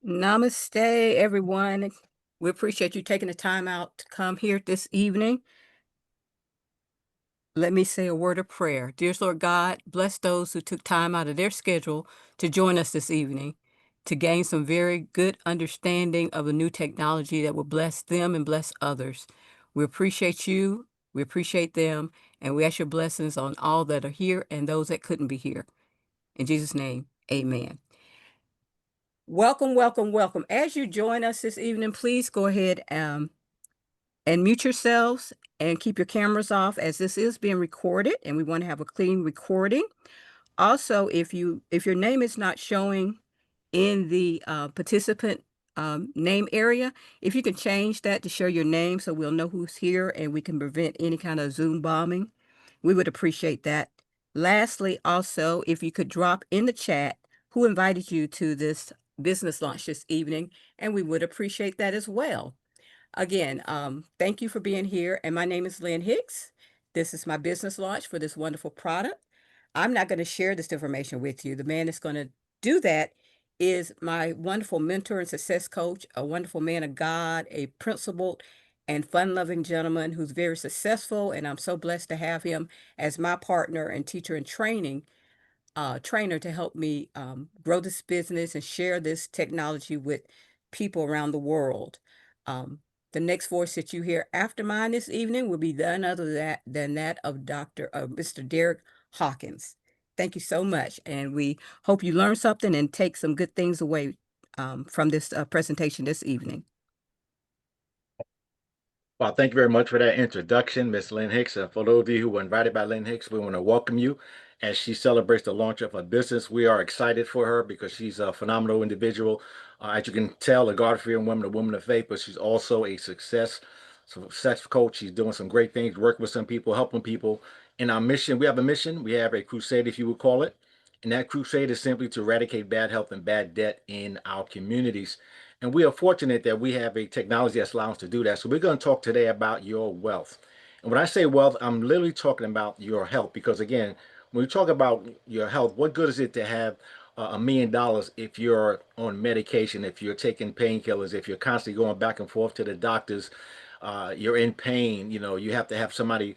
Namaste, everyone. We appreciate you taking the time out to come here this evening. Let me say a word of prayer. Dear Lord God, bless those who took time out of their schedule to join us this evening to gain some very good understanding of the new technology that will bless them and bless others. We appreciate you, we appreciate them, and we ask your blessings on all that are here and those that couldn't be here. In Jesus' name, amen. Welcome, welcome, welcome. As you join us this evening, please go ahead and mute yourselves and keep your cameras off, as this is being recorded and we want to have a clean recording. Also, if your name is not showing in the participant name area, if you can change that to show your name so we'll know who's here and we can prevent any kind of Zoom bombing, we would appreciate that. Lastly, also, if you could drop in the chat who invited you to this business launch this evening, and we would appreciate that as well. Again, thank you for being here. And my name is Lynn Hicks. This is my business launch for this wonderful product. I'm not going to share this information with you. The man that's going to do that is my wonderful mentor and success coach, a wonderful man of God, a principled and fun-loving gentleman who's very successful. And I'm so blessed to have him as my partner and teacher in training trainer to help me grow this business and share this technology with people around the world. Um, the next voice that you hear after mine this evening will be none other than that of Mr. Derek Hawkins. Thank you so much, and we hope you learn something and take some good things away from this presentation this evening. Well, thank you very much for that introduction, Miss Lynn Hicks. For those of you who were invited by Lynn Hicks, we want to welcome you as she celebrates the launch of her business. We are excited for her because she's a phenomenal individual. As you can tell, a God-fearing woman, a woman of faith, but she's also a success coach. She's doing some great things, working with some people, helping people. In our mission, we have a mission. We have a crusade, if you would call it. And that crusade is simply to eradicate bad health and bad debt in our communities. And we are fortunate that we have a technology that's allowing us to do that. So we're going to talk today about your wealth. And when I say wealth, I'm literally talking about your health because, again, when we talk about your health, what good is it to have $1 million if you're on medication, if you're taking painkillers, if you're constantly going back and forth to the doctors, you're in pain, you have to have somebody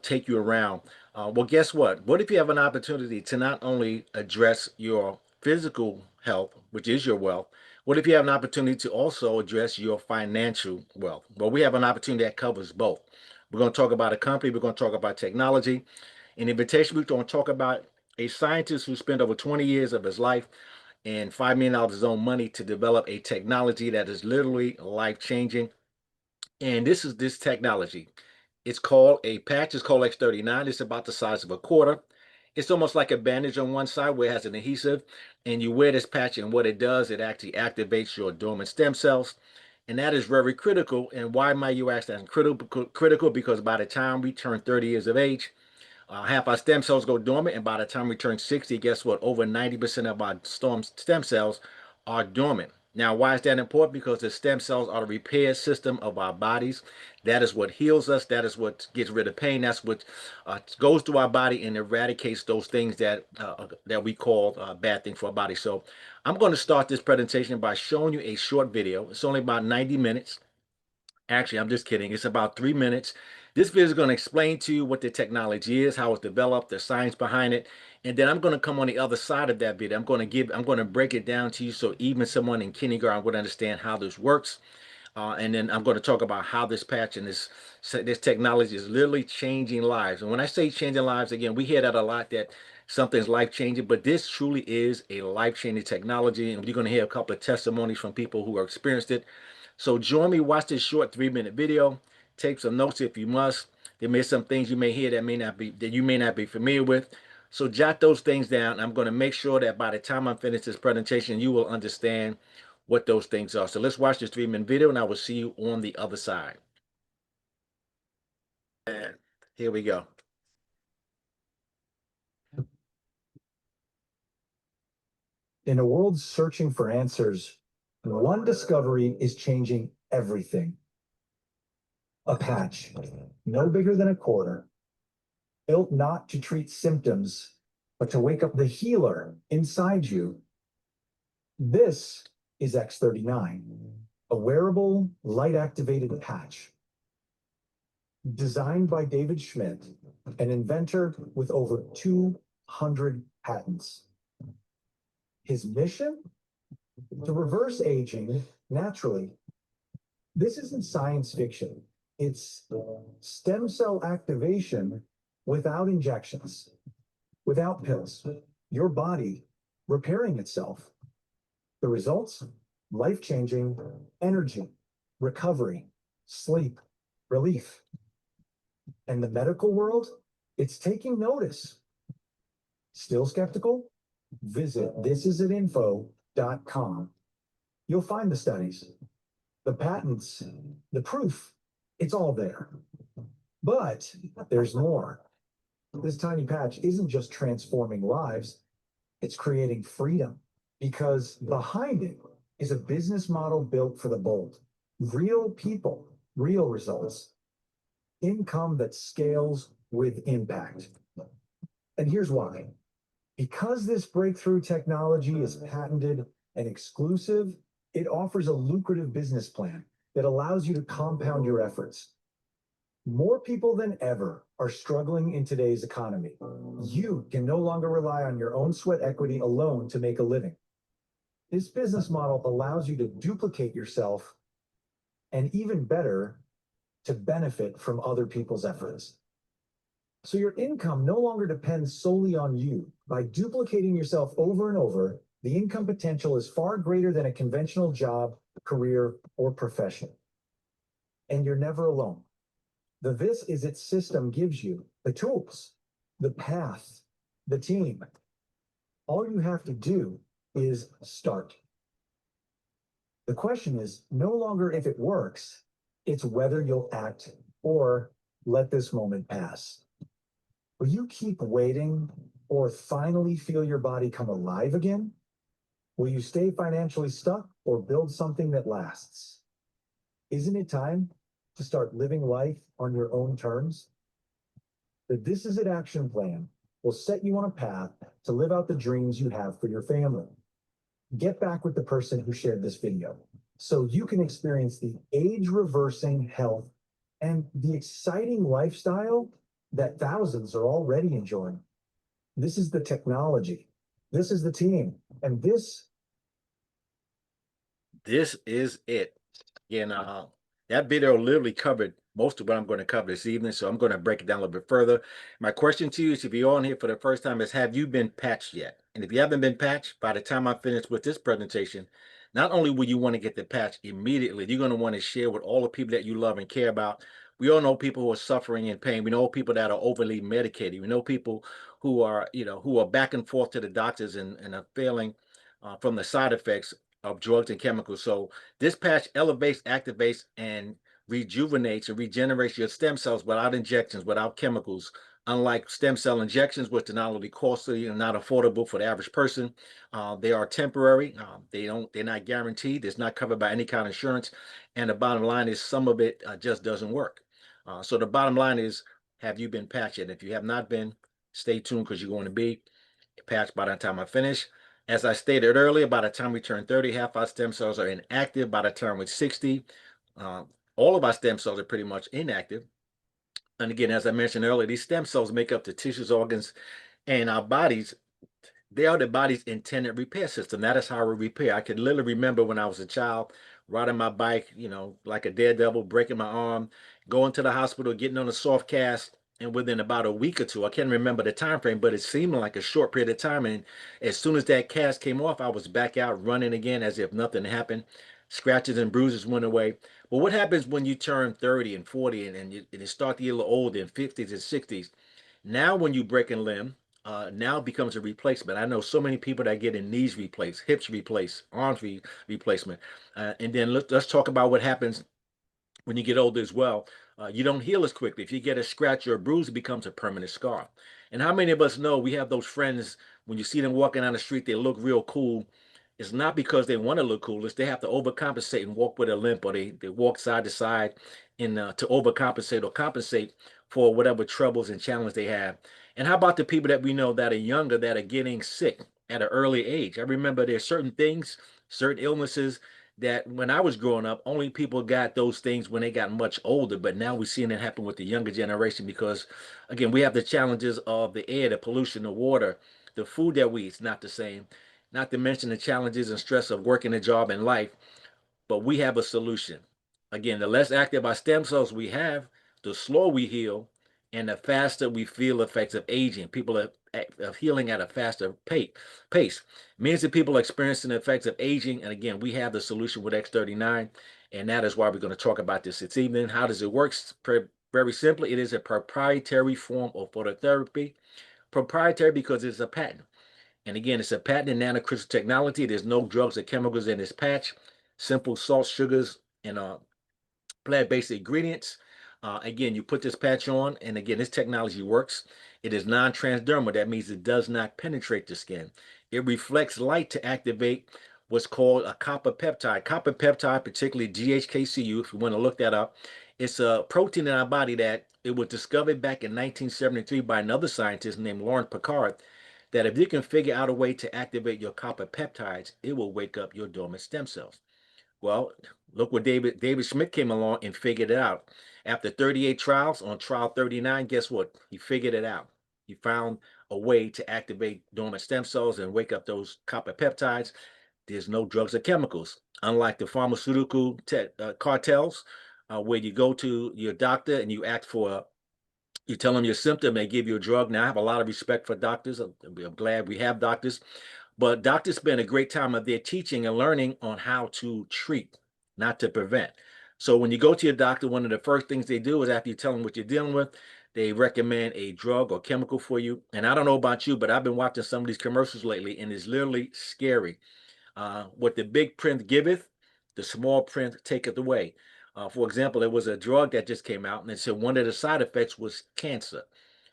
take you around. Well, guess what? What if you have an opportunity to not only address your physical health, which is your wealth, what if you have an opportunity to also address your financial wealth? Well, we have an opportunity that covers both. We're going to talk about a company, we're going to talk about technology. In invitation, we're going to talk about a scientist who spent over 20 years of his life and $5 million of his own money to develop a technology that is literally life-changing. And this is this technology. It's called a patch. It's called X39. It's about the size of a quarter. It's almost like a bandage on one side where it has an adhesive, and you wear this patch, and what it does, it actually activates your dormant stem cells, and that is very critical. And why might you ask that? Critical because by the time we turn 30 years of age, half our stem cells go dormant, and by the time we turn 60, guess what? Over 90% of our stem cells are dormant. Now, why is that important? Because the stem cells are the repair system of our bodies. That is what heals us. That is what gets rid of pain. That's what goes through our body and eradicates those things that we call bad things for our body. So I'm going to start this presentation by showing you a short video. It's only about 90 minutes. Actually, I'm just kidding. It's about 3 minutes. This video is going to explain to you what the technology is, how it's developed, the science behind it, and then I'm going to come on the other side of that video. I'm going to break it down to you so even someone in kindergarten would understand how this works. And then I'm going to talk about how this patch and this technology is literally changing lives. And when I say changing lives, again, we hear that a lot, that something's life changing, but this truly is a life changing technology. And you're going to hear a couple of testimonies from people who have experienced it. So join me, watch this short 3-minute video, take some notes if you must. There may be some things you may hear that you may not be familiar with. So jot those things down. I'm going to make sure that by the time I'm finished this presentation, you will understand what those things are. So let's watch this 3-minute video and I will see you on the other side. And here we go. In a world searching for answers, one discovery is changing everything. A patch, no bigger than a quarter, built not to treat symptoms, but to wake up the healer inside you. This is X39, a wearable light-activated patch. Designed by David Schmidt, an inventor with over 200 patents. His mission? To reverse aging naturally. This isn't science fiction. It's stem cell activation without injections, without pills. Your body repairing itself. The results? Life-changing energy, recovery, sleep, relief. And the medical world, it's taking notice. Still skeptical? Visit thisisatinfo.com. You'll find the studies, the patents, the proof. It's all there. But there's more. This tiny patch isn't just transforming lives, it's creating freedom, because behind it is a business model built for the bold. Real people, real results. Income that scales with impact. And here's why. Because this breakthrough technology is patented and exclusive, it offers a lucrative business plan that allows you to compound your efforts. More people than ever are struggling in today's economy. You can no longer rely on your own sweat equity alone to make a living. This business model allows you to duplicate yourself, and even better, to benefit from other people's efforts. So your income no longer depends solely on you. By duplicating yourself over and over, the income potential is far greater than a conventional job, career, or profession. And you're never alone. The This Is It system gives you the tools, the path, the team. All you have to do is start. The question is no longer if it works, it's whether you'll act or let this moment pass. Will you keep waiting or finally feel your body come alive again? Will you stay financially stuck or build something that lasts? Isn't it time to start living life on your own terms? The This Is It action plan will set you on a path to live out the dreams you have for your family. Get back with the person who shared this video so you can experience the age-reversing health and the exciting lifestyle that thousands are already enjoying. This is the technology. This is the team. And this is it. Again, that video literally covered most of what I'm going to cover this evening, so I'm going to break it down a little bit further. My question to you is, if you're on here for the first time, is have you been patched yet? And if you haven't been patched, by the time I finish with this presentation, not only will you want to get the patch immediately, you're going to want to share with all the people that you love and care about. We all know people who are suffering in pain. We know people that are overly medicated. We know people who are, who are back and forth to the doctors and are failing from the side effects of drugs and chemicals. So this patch elevates, activates, and rejuvenates and regenerates your stem cells without injections, without chemicals. Unlike stem cell injections, which are not only costly and not affordable for the average person, they are temporary. They're not guaranteed. It's not covered by any kind of insurance. And the bottom line is some of it just doesn't work. So the bottom line is, have you been patched? And if you have not been, stay tuned, because you're going to be patched by the time I finish. As I stated earlier, by the time we turn 30, half our stem cells are inactive. By the time we're 60, all of our stem cells are pretty much inactive. And again, as I mentioned earlier, these stem cells make up the tissues, organs, and our bodies. They are the body's intended repair system. That is how we repair. I can literally remember when I was a child, riding my bike, like a daredevil, breaking my arm, going to the hospital, getting on a soft cast, and within about a week or two, I can't remember the time frame, but it seemed like a short period of time. And as soon as that cast came off, I was back out running again as if nothing happened. Scratches and bruises went away. But what happens when you turn 30 and 40 and you start to get a little older in 50s and 60s? Now when you break a limb, now becomes a replacement. I know so many people that get in knees replaced, hips replaced, arms replacement. And then let's talk about what happens when you get older as well. You don't heal as quickly. If you get a scratch or a bruise, it becomes a permanent scar. And how many of us know we have those friends, when you see them walking down the street, they look real cool. It's not because they want to look cool. It's they have to overcompensate and walk with a limp, or they walk side to side to overcompensate or compensate for whatever troubles and challenges they have. And how about the people that we know that are younger, that are getting sick at an early age? I remember there's certain things certain illnesses that when I was growing up, only people got those things when they got much older. But now we're seeing it happen with the younger generation because, again, we have the challenges of the air, the pollution, the water, the food that we eat is not the same. Not to mention the challenges and stress of working a job in life, but we have a solution. Again, the less active our stem cells we have, the slower we heal, and the faster we feel effects of aging. People are healing at a faster pace. It means that people are experiencing the effects of aging. And again, we have the solution with X39. And that is why we're going to talk about this evening. How does it work? Very simply, it is a proprietary form of phototherapy. Proprietary because it's a patent. And again, it's a patent in nanocrystal technology. There's no drugs or chemicals in this patch. Simple salt, sugars, and plant-based ingredients. Again, you put this patch on, and again, this technology works. It is non-transdermal. That means it does not penetrate the skin. It reflects light to activate what's called a copper peptide. Copper peptide, particularly GHKCU, if you want to look that up, it's a protein in our body that it was discovered back in 1973 by another scientist named Laurent Picard, that if you can figure out a way to activate your copper peptides, it will wake up your dormant stem cells. Well, look what David Schmidt came along and figured it out. After 38 trials, on trial 39, guess what? He figured it out. He found a way to activate dormant stem cells and wake up those copper peptides. There's no drugs or chemicals. Unlike the pharmaceutical cartels, where you go to your doctor and you tell them your symptom, they give you a drug. Now, I have a lot of respect for doctors. I'm glad we have doctors. But doctors spend a great time of their teaching and learning on how to treat, not to prevent. So when you go to your doctor, one of the first things they do is after you tell them what you're dealing with, they recommend a drug or chemical for you. And I don't know about you, but I've been watching some of these commercials lately, and it's literally scary. What the big print giveth, the small print taketh away. For example, there was a drug that just came out, and it said one of the side effects was cancer.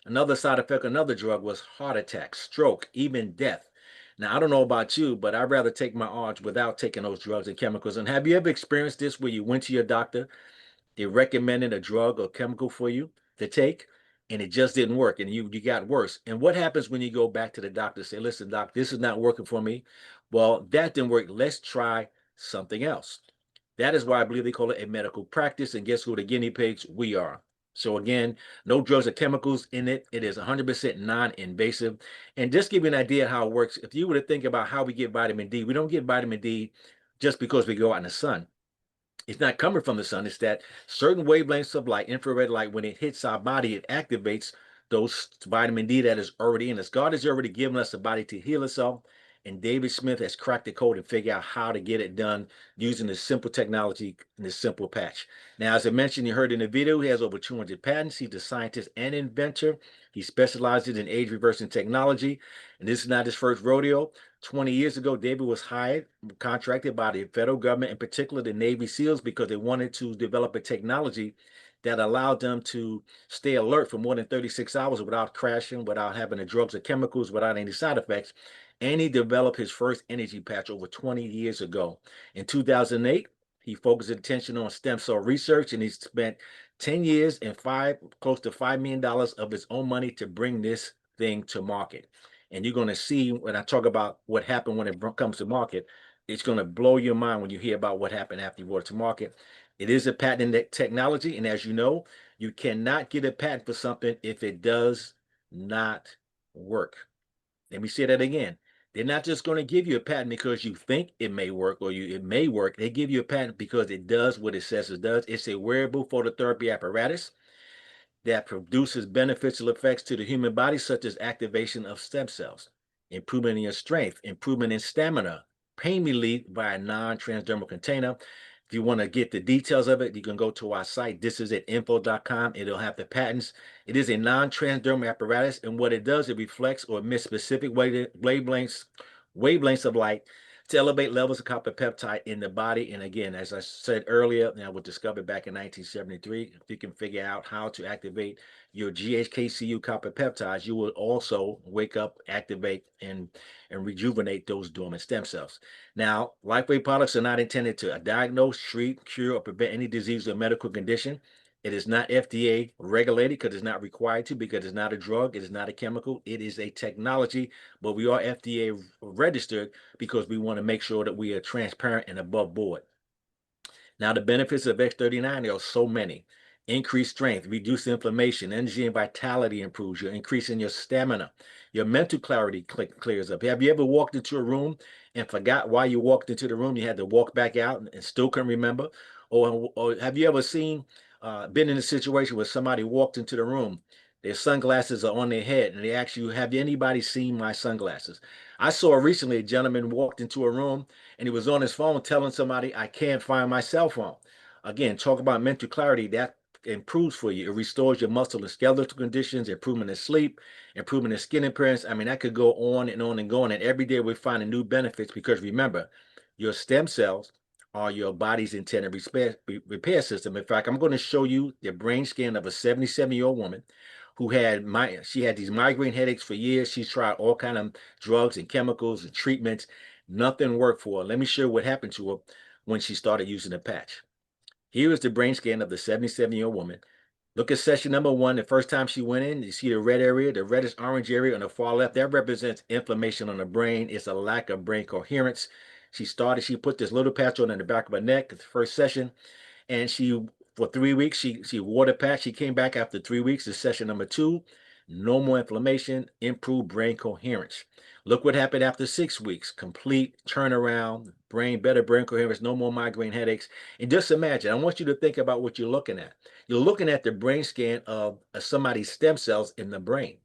Another side effect, another drug was heart attack, stroke, even death. Now, I don't know about you, but I'd rather take my odds without taking those drugs and chemicals. And have you ever experienced this where you went to your doctor, they recommended a drug or chemical for you to take, and it just didn't work, and you got worse? And what happens when you go back to the doctor and say, listen, doc, this is not working for me? Well, that didn't work. Let's try something else. That is why I believe they call it a medical practice. And guess who the guinea pigs we are? So again, no drugs or chemicals in it. It is 100% non-invasive. And just give you an idea of how it works. If you were to think about how we get vitamin D, we don't get vitamin D just because we go out in the sun. It's not coming from the sun. It's that certain wavelengths of light, infrared light, when it hits our body, it activates those vitamin D that is already in us. God has already given us a body to heal itself. And David Smith has cracked the code and figured out how to get it done using this simple technology and this simple patch. Now, as I mentioned, you heard in the video, he has over 200 patents. He's a scientist and inventor. He specializes in age reversing technology. And this is not his first rodeo. 20 years ago, David was contracted by the federal government, in particular the Navy SEALs, because they wanted to develop a technology that allowed them to stay alert for more than 36 hours without crashing, without having the drugs or chemicals, without any side effects. And he developed his first energy patch over 20 years ago. In 2008, he focused his attention on stem cell research, and he spent 10 years and close to $5 million of his own money to bring this thing to market. And you're going to see when I talk about what happened when it comes to market, it's going to blow your mind when you hear about what happened after you brought it to market. It is a patented technology. And as you know, you cannot get a patent for something if it does not work. Let me say that again. They're not just going to give you a patent because you think it may work or it may work. They give you a patent because it does what it says it does. It's a wearable phototherapy apparatus that produces beneficial effects to the human body, such as activation of stem cells, improvement in your strength, improvement in stamina, pain relief by a non-transdermal container. If you want to get the details of it, you can go to our site. This is at info.com. It'll have the patents. It is a non-transdermal apparatus, and what it does, it reflects or emits specific wavelengths of light to elevate levels of copper peptide in the body. And again, as I said earlier, that was discovered back in 1973. If you can figure out how to activate your GHKCU copper peptides, you will also wake up, activate, and rejuvenate those dormant stem cells. Now, LifeWave products are not intended to diagnose, treat, cure, or prevent any disease or medical condition. It is not FDA regulated because it's not required to, because it's not a drug, it is not a chemical, it is a technology, but we are FDA registered because we want to make sure that we are transparent and above board. Now, the benefits of X39, there are so many. Increased strength, reduced inflammation, energy and vitality improves. You're increasing your stamina. Your mental clarity clears up. Have you ever walked into a room and forgot why you walked into the room? You had to walk back out and still couldn't remember? Or have you ever been in a situation where somebody walked into the room, their sunglasses are on their head, and they ask you, have anybody seen my sunglasses? I saw recently a gentleman walked into a room and he was on his phone telling somebody, I can't find my cell phone. Again, talk about mental clarity. That improves for you. It restores your muscle and skeletal conditions, improvement in sleep, improvement in skin appearance. I mean, I could go on and on and go on. And every day we're finding new benefits because remember, your stem cells are your body's intended repair system. In fact, I'm going to show you the brain scan of a 77-year-old woman who she had these migraine headaches for years. She's tried all kind of drugs and chemicals and treatments. Nothing worked for her. Let me show you what happened to her when she started using the patch. Here is the brain scan of the 77-year-old woman. Look at session number 1. The first time she went in, you see the red area, the reddish orange area on the far left. That represents inflammation on the brain. It's a lack of brain coherence. She put this little patch on in the back of her neck at the first session. And for 3 weeks, she wore the patch. She came back after 3 weeks to session number 2. No more inflammation, improved brain coherence. Look what happened after 6 weeks. Complete turnaround, better brain coherence, no more migraine headaches. And just imagine, I want you to think about what you're looking at. You're looking at the brain scan of somebody's stem cells in the brain.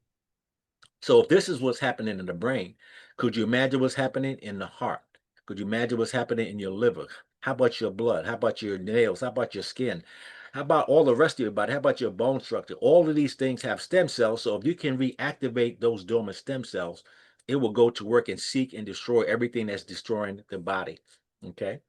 So if this is what's happening in the brain, could you imagine what's happening in the heart? Could you imagine what's happening in your liver? How about your blood? How about your nails? How about your skin? How about all the rest of your body? How about your bone structure? All of these things have stem cells. So if you can reactivate those dormant stem cells, it will go to work and seek and destroy everything that's destroying the body. Okay.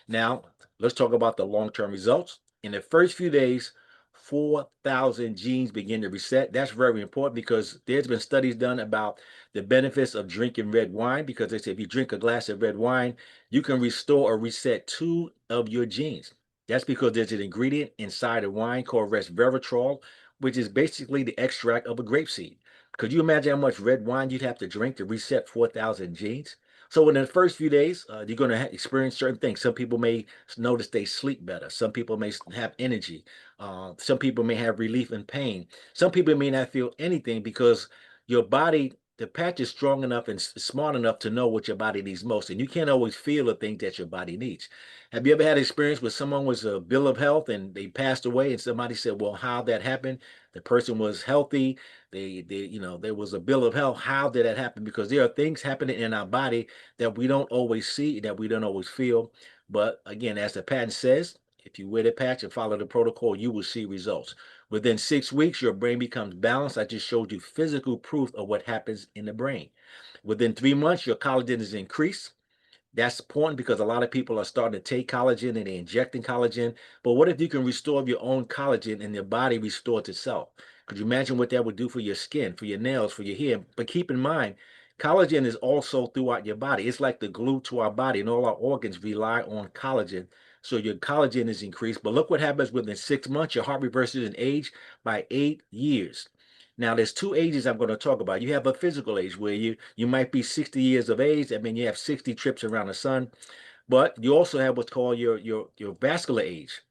Now, let's talk about the long-term results. In the first few days, 4,000 genes begin to reset. That's very important because there's been studies done about the benefits of drinking red wine because they say if you drink a glass of red wine, you can restore or reset 2 of your genes. That's because there's an ingredient inside of wine called resveratrol, which is basically the extract of a grapeseed. Could you imagine how much red wine you'd have to drink to reset 4,000 genes? So in the first few days, you're going to experience certain things. Some people may notice they sleep better. Some people may have energy. Some people may have relief in pain. Some people may not feel anything because your body, the patch is strong enough and smart enough to know what your body needs most. And you can't always feel the things that your body needs. Have you ever had experience where someone was a bill of health and they passed away and somebody said, well, how that happened? The person was healthy. There was a bill of health. How did that happen? Because there are things happening in our body that we don't always see, that we don't always feel. But again, as the patent says, if you wear the patch and follow the protocol, you will see results. Within 6 weeks, your brain becomes balanced. I just showed you physical proof of what happens in the brain. Within 3 months, your collagen is increased. That's important because a lot of people are starting to take collagen and they're injecting collagen. But what if you can restore your own collagen and your body restores itself? Could you imagine what that would do for your skin, for your nails, for your hair? But keep in mind, collagen is also throughout your body. It's like the glue to our body, and all our organs rely on collagen. So your collagen is increased. But look what happens within 6 months. Your heart reverses in age by 8 years. Now, there's 2 ages I'm going to talk about. You have a physical age where you might be 60 years of age. I mean, you have 60 trips around the sun, but you also have what's called your vascular age,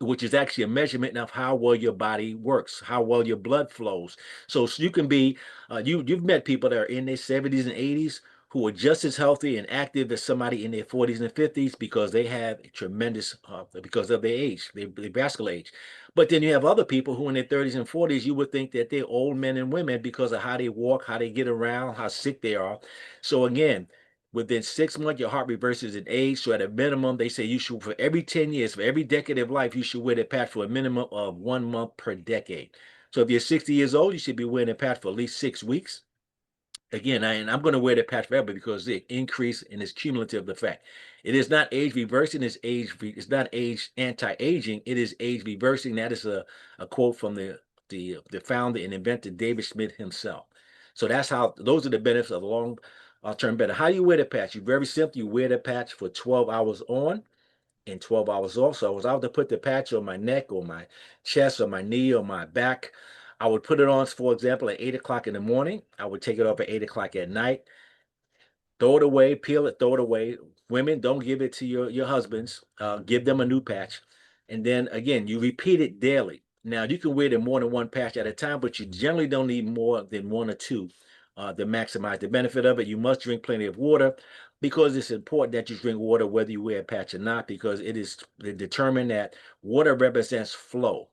which is actually a measurement of how well your body works, how well your blood flows. So you can be, you've met people that are in their 70s and 80s who are just as healthy and active as somebody in their 40s and 50s because they have tremendous, because of their age, their vascular age. But then you have other people who in their 30s and 40s, you would think that they're old men and women because of how they walk, how they get around, how sick they are. So again, within 6 months, your heart reverses in age. So at a minimum, they say you should, for every 10 years, for every decade of life, you should wear the patch for a minimum of 1 month per decade. So if you're 60 years old, you should be wearing the patch for at least 6 weeks. Again, and I'm going to wear the patch forever because the increase in its cumulative effect. It is not age reversing, it's not age anti-aging, it is age reversing. That is a quote from the founder and inventor David Smith himself. So those are the benefits of long term better. How do you wear the patch? You very simple, you wear the patch for 12 hours on and 12 hours off. So I was out to put the patch on my neck or my chest or my knee or my back. I would put it on, for example, at 8 o'clock in the morning. I would take it off at 8 o'clock at night, throw it away, peel it, throw it away. Women, don't give it to your husbands. Give them a new patch. And then again, you repeat it daily. Now, you can wear more than one patch at a time, but you generally don't need more than one or two to maximize the benefit of it. You must drink plenty of water because it's important that you drink water whether you wear a patch or not, because it is determined that water represents flow.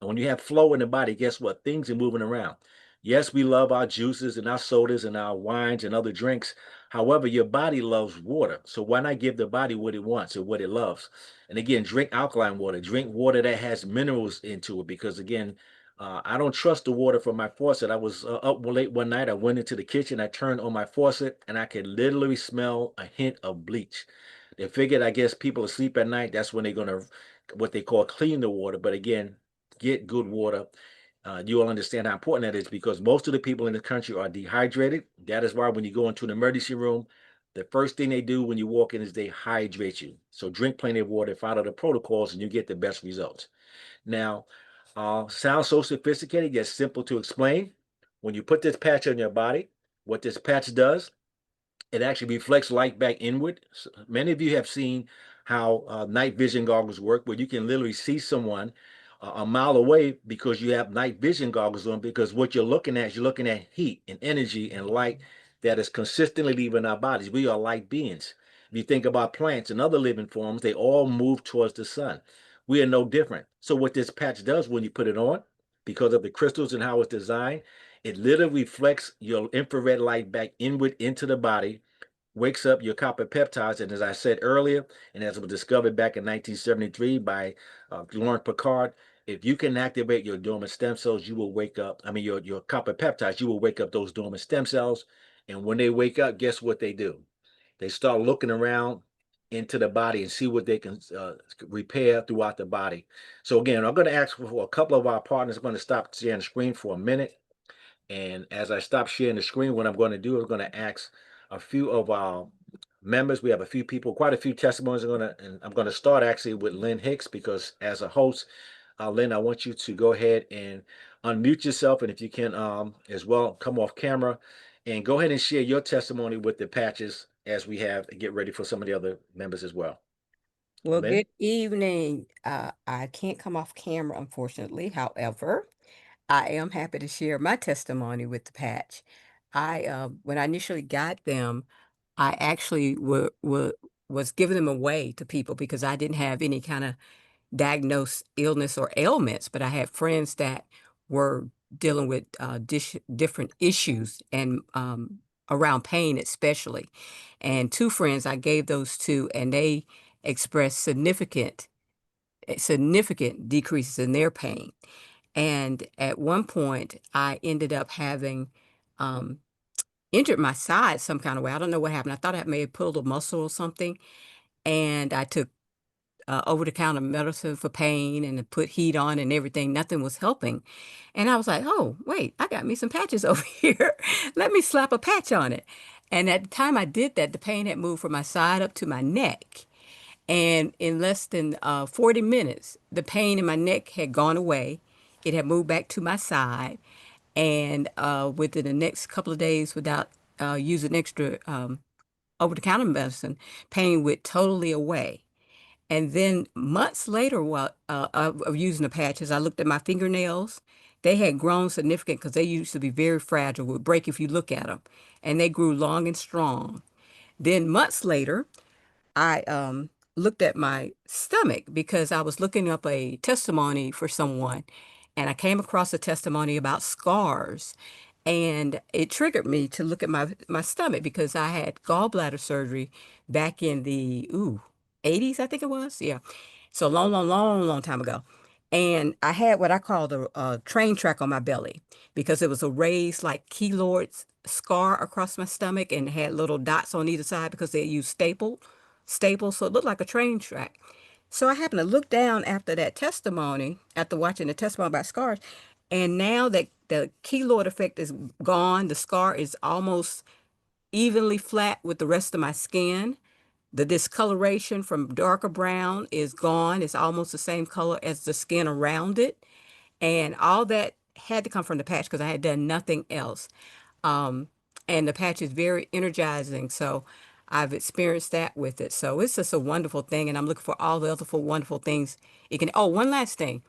And when you have flow in the body, guess what? Things are moving around. Yes, we love our juices and our sodas and our wines and other drinks. However, your body loves water. So why not give the body what it wants and what it loves? And again, drink alkaline water. Drink water that has minerals into it because, again, I don't trust the water from my faucet. I was up late one night. I went into the kitchen. I turned on my faucet and I could literally smell a hint of bleach. They figured, I guess, people asleep at night. That's when they're going to, what they call, clean the water. But again, get good water. You will understand how important that is because most of the people in the country are dehydrated. That is why when you go into an emergency room, the first thing they do when you walk in is they hydrate you. So drink plenty of water, follow the protocols, and you get the best results. Now, sounds so sophisticated, yet simple to explain. When you put this patch on your body, what this patch does, it actually reflects light back inward. So many of you have seen how night vision goggles work, where you can literally see someone a mile away because you have night vision goggles on, because what you're looking at is you're looking at heat and energy and light that is consistently leaving our bodies. We are light beings. If you think about plants and other living forms, they all move towards the sun. We are no different. So what this patch does when you put it on, because of the crystals and how it's designed, it literally reflects your infrared light back inward into the body, wakes up your copper peptides. And as I said earlier, and as was discovered back in 1973 by Lauren Picard, if you can activate your dormant stem cells, you will wake up, I mean, your copper peptides, you will wake up those dormant stem cells. And when they wake up, guess what they do? They start looking around into the body and see what they can repair throughout the body. So again, I'm going to ask for a couple of our partners. I'm going to stop sharing the screen for a minute. And as I stop sharing the screen, what I'm going to do is going to ask a few of our members. We have a few people, quite a few testimonies. And I'm going to start actually with Lynn Hicks because as a host, Lynn, I want you to go ahead and unmute yourself. And if you can as well, come off camera and go ahead and share your testimony with the patches as we have get ready for some of the other members as well. Well, Lynn? good evening. I can't come off camera, unfortunately. However, I am happy to share my testimony with the patch. When I initially got them, I actually was giving them away to people because I didn't have any kind of diagnosed illness or ailments, but I had friends that were dealing with different issues and around pain, especially. And two friends I gave those to, and they expressed significant decreases in their pain. And at one point, I ended up having um, injured my side some kind of way. I don't know what happened. I thought I may have pulled a muscle or something. And I took over-the-counter medicine for pain and to put heat on and everything. Nothing was helping. And I was like, oh, wait, I got me some patches over here. Let me slap a patch on it. And at the time I did that, the pain had moved from my side up to my neck. And in less than 40 minutes, the pain in my neck had gone away. It had moved back to my side. And within the next couple of days, without using extra over-the-counter medicine, pain went totally away. And then months later, while of using the patches, I looked at my fingernails. They had grown significant because they used to be very fragile, would break if you look at them. And they grew long and strong. Then months later, I looked at my stomach because I was looking up a testimony for someone, and I came across a testimony about scars, and it triggered me to look at my stomach because I had gallbladder surgery back in the 80s, I think it was. Yeah, so long, long, long, long time ago. And I had what I called a train track on my belly because it was a raised like keloid scar across my stomach and had little dots on either side because they used staples, so it looked like a train track. So I happened to look down after that testimony, after watching the testimony about scars, and now that the keloid effect is gone, the scar is almost evenly flat with the rest of my skin. The discoloration from darker brown is gone. It's almost the same color as the skin around it. And all that had to come from the patch because I had done nothing else. Um, and the patch is very energizing. So I've experienced that with it. So it's just a wonderful thing. And I'm looking for all the other wonderful things it can. Oh, one last thing.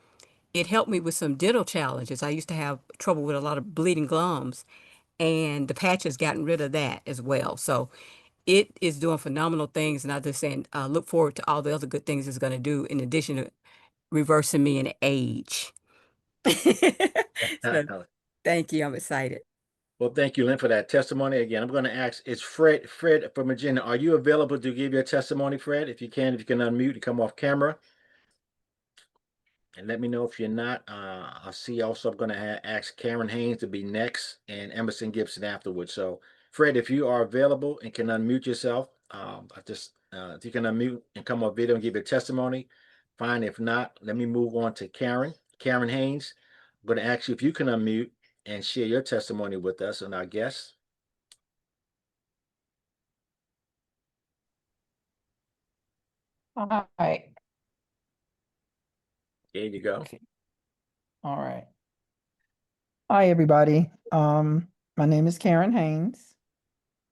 It helped me with some dental challenges. I used to have trouble with a lot of bleeding gums, and the patch has gotten rid of that as well. So it is doing phenomenal things. And I'm just saying, look forward to all the other good things it's going to do in addition to reversing me in age. So thank you. I'm excited. Well, thank you, Lynn, for that testimony. Again, I'm going to ask, is Fred from Virginia, are you available to give your testimony, Fred? If you can unmute and come off camera. And let me know if you're not. I'll see also I'm going to ask Karen Haynes to be next and Emerson Gibson afterwards. So, Fred, if you are available and can unmute yourself, if you can unmute and come on video and give your testimony, fine. If not, let me move on to Karen Haynes. I'm going to ask you if you can unmute and share your testimony with us and our guests. All right. There you go. Okay. All right. Hi, everybody. My name is Karen Haynes,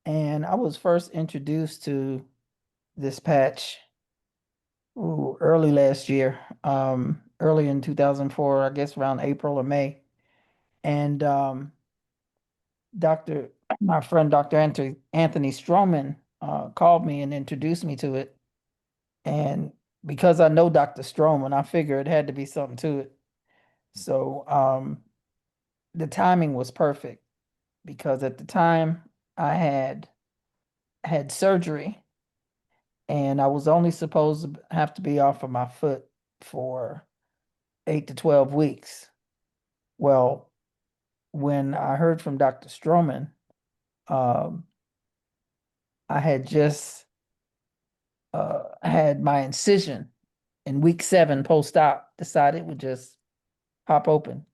and I was first introduced to this patch early last year, early in 2004, I guess around April or May. And my friend Dr. Anthony Stroman called me and introduced me to it. And because I know Dr. Stroman, I figured it had to be something to it. So the timing was perfect because at the time I had surgery and I was only supposed to have to be off of my foot for 8 to 12 weeks. Well, when I heard from Dr. Stroman, um, I had just had my incision in week 7 post-op, decided it would just pop open.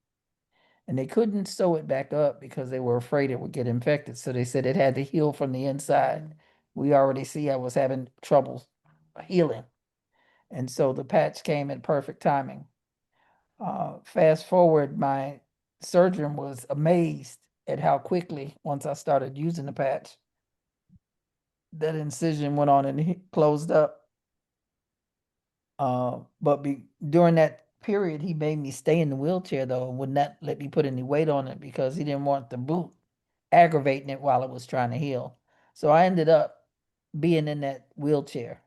And they couldn't sew it back up because they were afraid it would get infected. So they said it had to heal from the inside. We already see I was having trouble healing. And so the patch came in perfect timing. Fast forward, my surgeon was amazed at how quickly, once I started using the patch, that incision went on and closed up. But during that period, he made me stay in the wheelchair though, and would not let me put any weight on it because he didn't want the boot aggravating it while it was trying to heal. So I ended up being in that wheelchair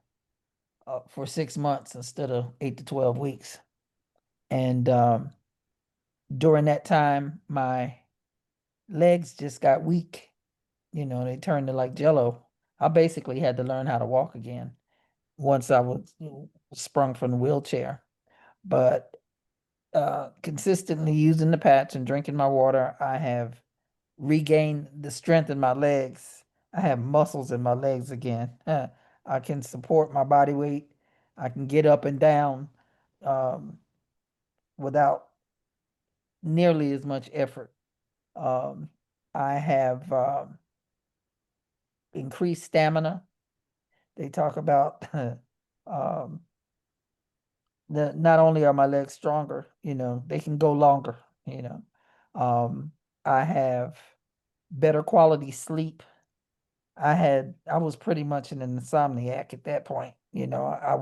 for 6 months instead of 8 to 12 weeks. And during that time, my legs just got weak. You know, they turned to like jello. I basically had to learn how to walk again once I was sprung from the wheelchair. But consistently using the patch and drinking my water, I have regained the strength in my legs. I have muscles in my legs again. I can support my body weight. I can get up and down without nearly as much effort. I have increased stamina. They talk about not only are my legs stronger, you know, they can go longer, you know. I have better quality sleep. I was pretty much an insomniac at that point, you know. I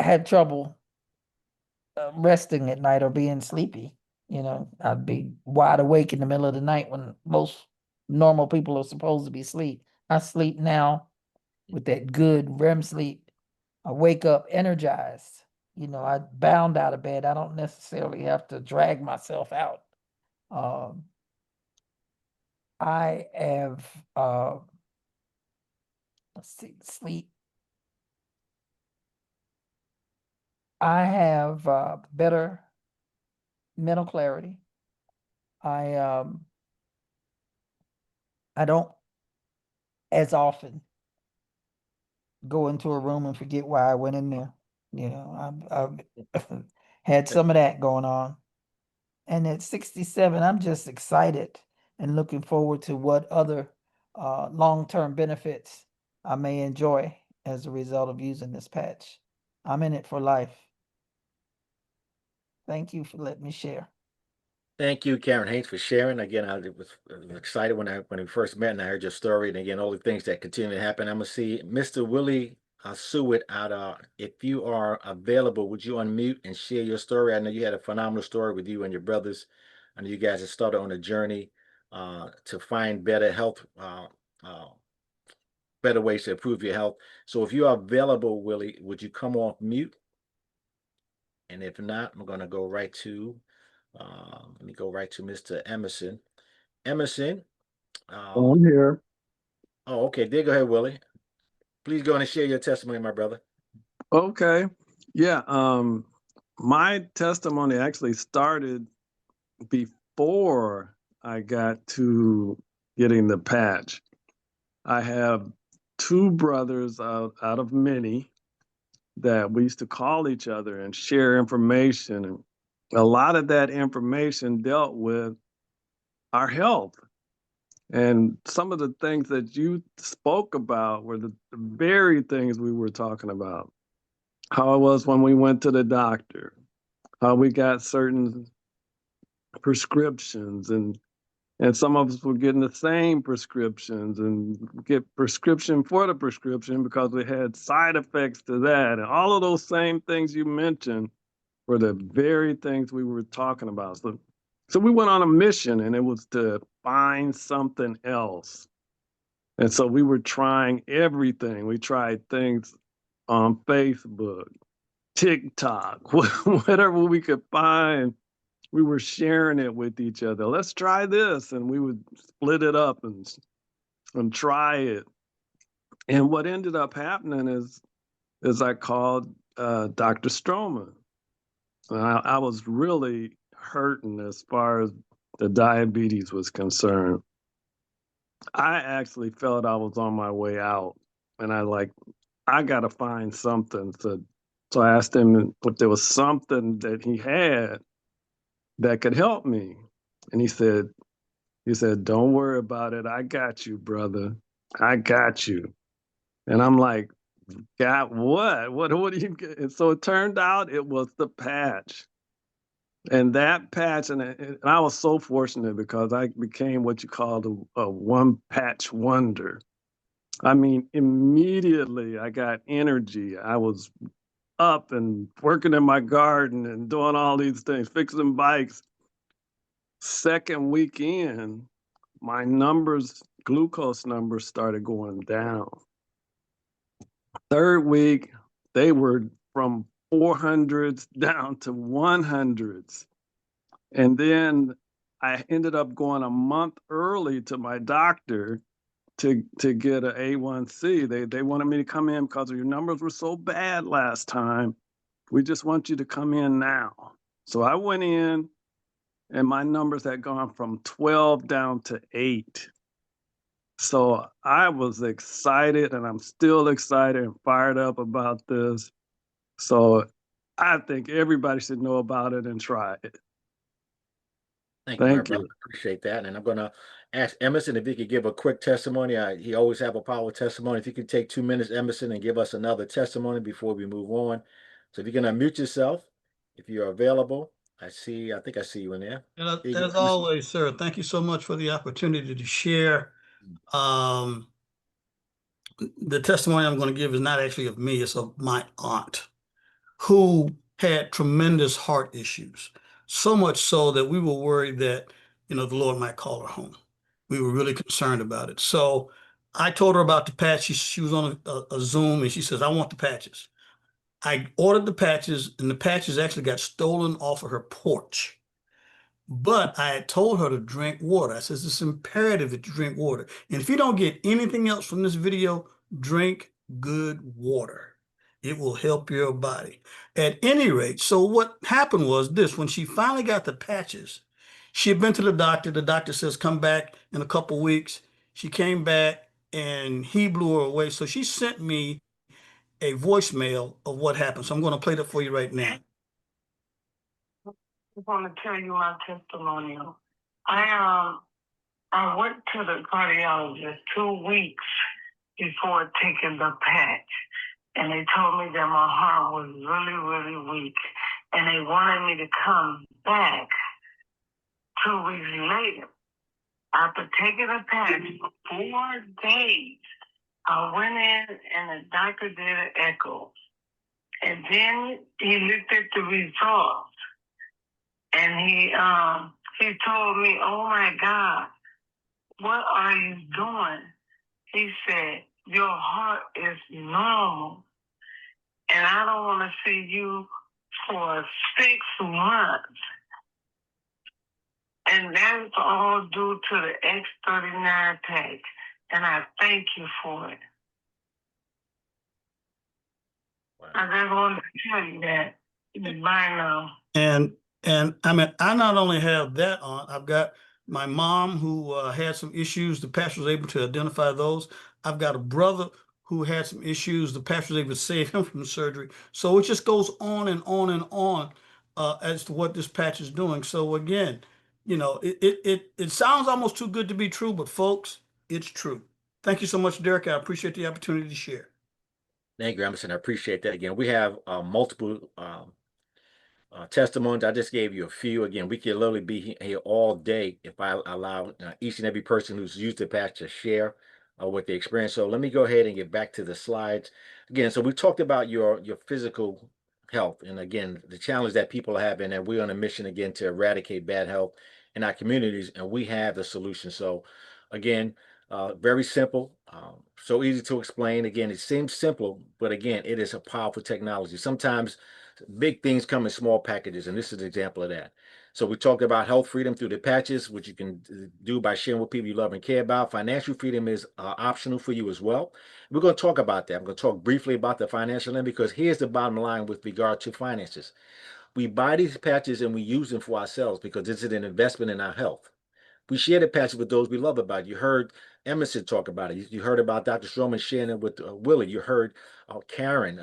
had trouble resting at night or being sleepy, you know. I'd be wide awake in the middle of the night when most normal people are supposed to be asleep. I sleep now with that good REM sleep. I wake up energized. You know, I bound out of bed. I don't necessarily have to drag myself out. Um, I have, let's see, sleep. I have better mental clarity. I don't as often go into a room and forget why I went in there. You know, I've had some of that going on. And at 67, I'm just excited and looking forward to what other long-term benefits I may enjoy as a result of using this patch. I'm in it for life. Thank you for letting me share. Thank you, Karen Haynes, for sharing. Again, I was excited when we first met, and I heard your story, and again, all the things that continue to happen. I'm gonna see Mr. Willie Sewitt out. If you are available, would you unmute and share your story? I know you had a phenomenal story with you and your brothers. I know you guys have started on a journey to find better health, better ways to improve your health. So, if you are available, Willie, would you come off mute? And if not, I'm gonna go right to. Let me go right to Mr. Emerson. Emerson. Oh, Uh, I'm here. oh, okay. There, go ahead, Willie. Please go on and share your testimony, my brother. Okay. Yeah. My testimony actually started before I got to getting the patch. I have two brothers out of many that we used to call each other and share information. And a lot of that information dealt with our health. And some of the things that you spoke about were the very things we were talking about. How it was when we went to the doctor, how we got certain prescriptions, and some of us were getting the same prescriptions and get prescription for the prescription because we had side effects to that. And all of those same things you mentioned were the very things we were talking about. So we went on a mission, and it was to find something else. And so we were trying everything. We tried things on Facebook, TikTok, whatever we could find, we were sharing it with each other. Let's try this, and we would split it up and try it. And what ended up happening is I called Dr. Stroman. And I was really hurting as far as the diabetes was concerned. I actually felt I was on my way out, and I got to find something. So I asked him if there was something that he had that could help me. And he said, "Don't worry about it. I got you, brother. I got you." And I'm like, "Got what? What do you get?" And so it turned out it was the patch. And that patch, and I was so fortunate because I became what you call a one patch wonder. I mean, immediately I got energy. I was up and working in my garden and doing all these things, fixing bikes. Second weekend, my glucose numbers started going down. Third week, they were from 400s down to 100s. And then I ended up going a month early to my doctor to get an A1C. They wanted me to come in because your numbers were so bad last time. We just want you to come in now. So I went in, and my numbers had gone from 12 down to 8. So I was excited, and I'm still excited and fired up about this. So I think everybody should know about it and try it. Thank you, my Thank brother. you. Appreciate that. And I'm going to ask Emerson if he could give a quick testimony. He always have a power testimony. If you could take 2 minutes, Emerson, and give us another testimony before we move on. So if you can unmute yourself, if you're available, I think I see you in there. And There you go, as Emerson. always, sir, thank you so much for the opportunity to share. Um, the testimony I'm going to give is not actually of me, it's of my aunt who had tremendous heart issues. So much so that we were worried that, the Lord might call her home. We were really concerned about it. So I told her about the patch. She was on a Zoom and she says, "I want the patches." I ordered the patches and the patches actually got stolen off of her porch. But I had told her to drink water. I says it's imperative that you drink water. And if you don't get anything else from this video, drink good water. It will help your body. At any rate, so what happened was this: when she finally got the patches, she had been to the doctor. The doctor says, "Come back in a couple weeks." She came back and he blew her away. So she sent me a voicemail of what happened. So I'm going to play that for you right now. I want to tell you my testimonial. I went to the cardiologist 2 weeks before taking the patch. And they told me that my heart was really, really weak. And they wanted me to come back 2 weeks later. After taking a patch for 4 days, I went in and the doctor did an echo. And then he looked at the results. And he told me, "Oh my God, what are you doing?" He said, "Your heart is normal. And I don't want to see you for 6 months." And that's all due to the X39 patch. And I thank you for it. Wow. I just wanted to tell you that by now. And I mean, I not only have that on, I've got my mom who had some issues. The pastor was able to identify those. I've got a brother who had some issues. The pastor was able to save him from surgery. So it just goes on and on and on as to what this patch is doing. So again, you know, it sounds almost too good to be true, but folks, it's true. Thank you so much, Derek. I appreciate the opportunity to share. Thank you, Emerson. I appreciate that. Again, we have multiple testimonies. I just gave you a few. Again, we could literally be here all day if I allow each and every person who's used the patch to share what they experience. So let me go ahead and get back to the slides. Again, so we talked about your physical health, and again, the challenge that people are having, and we're on a mission again to eradicate bad health in our communities, and we have the solution. So again, very simple, so easy to explain. Again, it seems simple, but again, it is a powerful technology. Sometimes big things come in small packages, and this is an example of that. So we talked about health freedom through the patches, which you can do by sharing with people you love and care about. Financial freedom is optional for you as well. We're going to talk about that. I'm going to talk briefly about the financial end, because here's the bottom line with regard to finances. We buy these patches and we use them for ourselves because this is an investment in our health. We share the patches with those we love about. You heard Emerson talk about it. You heard about Dr. Stroman sharing it with Willie. You heard Karen.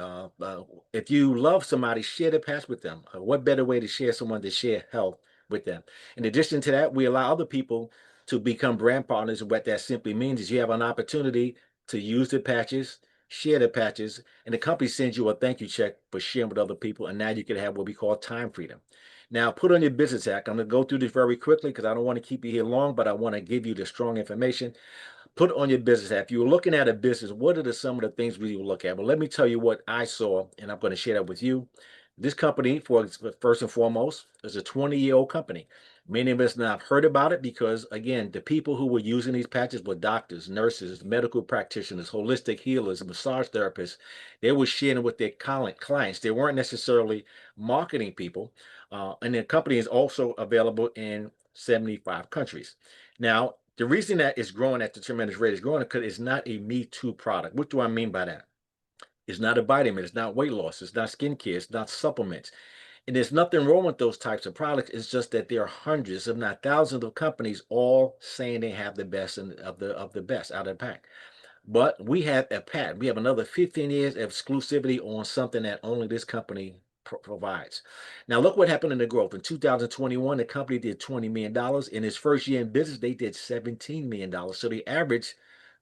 If you love somebody, share the patch with them. What better way to share someone to share health with them? In addition to that, we allow other people to become brand partners. And what that simply means is you have an opportunity to use the patches, share the patches, and the company sends you a thank you check for sharing with other people. And now you can have what we call time freedom. Now, put on your business hat. I'm going to go through this very quickly because I don't want to keep you here long, but I want to give you the strong information. Put on your business hat. If you were looking at a business, what are some of the things we will look at? Well, let me tell you what I saw, and I'm going to share that with you. This company, first and foremost, is a 20-year-old company. Many of us not heard about it because, again, the people who were using these patches were doctors, nurses, medical practitioners, holistic healers, massage therapists. They were sharing with their clients. They weren't necessarily marketing people. And the company is also available in 75 countries. Now, the reason that it's growing at the tremendous rate is growing because it's not a Me Too product. What do I mean by that? It's not a vitamin. It's not weight loss. It's not skincare. It's not supplements. And there's nothing wrong with those types of products. It's just that there are hundreds, if not thousands, of companies all saying they have the best of the best out of the pack. But we have a patent. We have another 15 years of exclusivity on something that only this company provides. Now, look what happened in the growth. In 2021, the company did $20 million. In its first year in business, they did $17 million. So they averaged